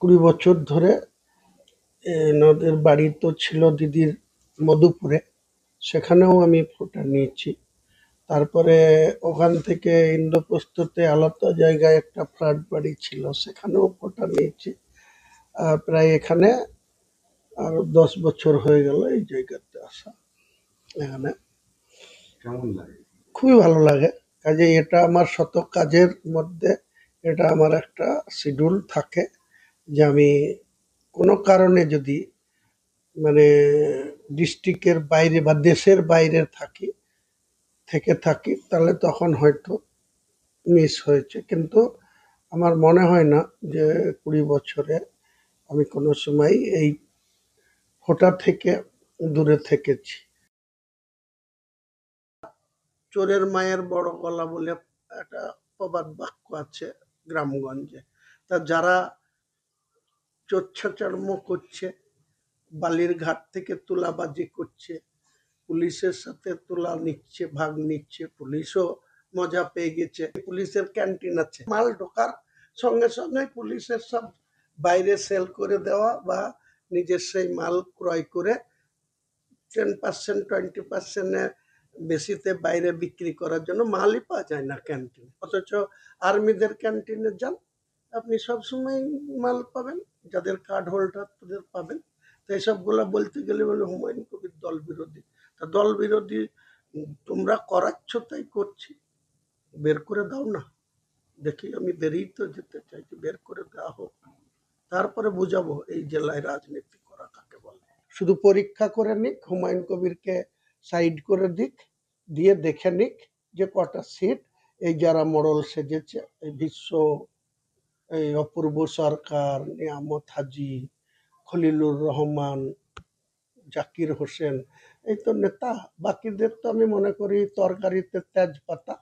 20 বছর ধরে এনাদের বাড়ি তো ছিল দিদির মধুপুরে, সেখানেও আমি ভোটার নিয়েছি। তারপরে ওখান থেকে ইন্দ্রপ্রস্থতে আলাদা জায়গায় একটা ফ্ল্যাট বাড়ি ছিল, সেখানেও ভোটার নিয়েছি। প্রায় এখানে আর 10 বছর হয়ে গেল এই জায়গাতে আসা। এখানে কেমন লাগে? খুবই ভালো লাগে। কাজে এটা আমার শত কাজের মধ্যে এটা আমার একটা শিডিউল থাকে যে আমি কোনো কারণে যদি মানে ডিস্ট্রিক্টের বাইরে বা দেশের বাইরে থাকি তাহলে তখন হয়তো মিস হয়েছে, কিন্তু আমার মনে হয় না যে 20 বছরে আমি কোনো সময় এই ভোটা থেকে দূরে থেকেছি। চোরের মায়ের বড় গলা বলে একটা প্রবাদ বাক্য আছে গ্রামগঞ্জে। তা যারা চোরছাচার্ম করছে, বালির ঘাট থেকে তুলাবাজি করছে, পুলিশের সাথে তুলা নিচ্ছে, ভাগ নিচ্ছে, পুলিশও মজা পেয়ে গেছে। পুলিশের ক্যান্টিন আছে, মাল ঢোকার সঙ্গে সঙ্গে পুলিশের সব বাইরে সেল করে দেওয়া বা নিজের সেই মাল ক্রয় করে 10% 20% বেশিতে বাইরে বিক্রি করার জন্য মালই পাওয়া যায় না ক্যান্টিন। অথচ আর্মিদের ক্যান্টিনে যান, আপনি সবসময় মাল পাবেন, যাদের কার্ড হোল্ডার তাদের পাবেন। তো এইসবগুলো বলতে গেলে বলে হুমায়ুন কবির দল বিরোধী। তা দল বিরোধী তোমরা করাচ্ছ, তাই করছি, বের করে দাও না। দেখি, আমি বেরিয়ে তো যেতে চাইছি, বের করে দেওয়া হোক, তারপরে বুঝাবো এই জেলায় রাজনীতি করা কাকে বলে। শুধু পরীক্ষা করে নিক, হুমায়ুন কবিরকে সাইড করে দিক, দিয়ে দেখে নিক যে কটা সিট এই যারা মোড়ল সেজেছে, এই এই অপূর্ব সরকার, নিয়ামত হাজি, খলিলুর রহমান, জাকির হোসেন, এই তো নেতা। বাকিদের তো আমি মনে করি তরকারিতে তেজপাতা।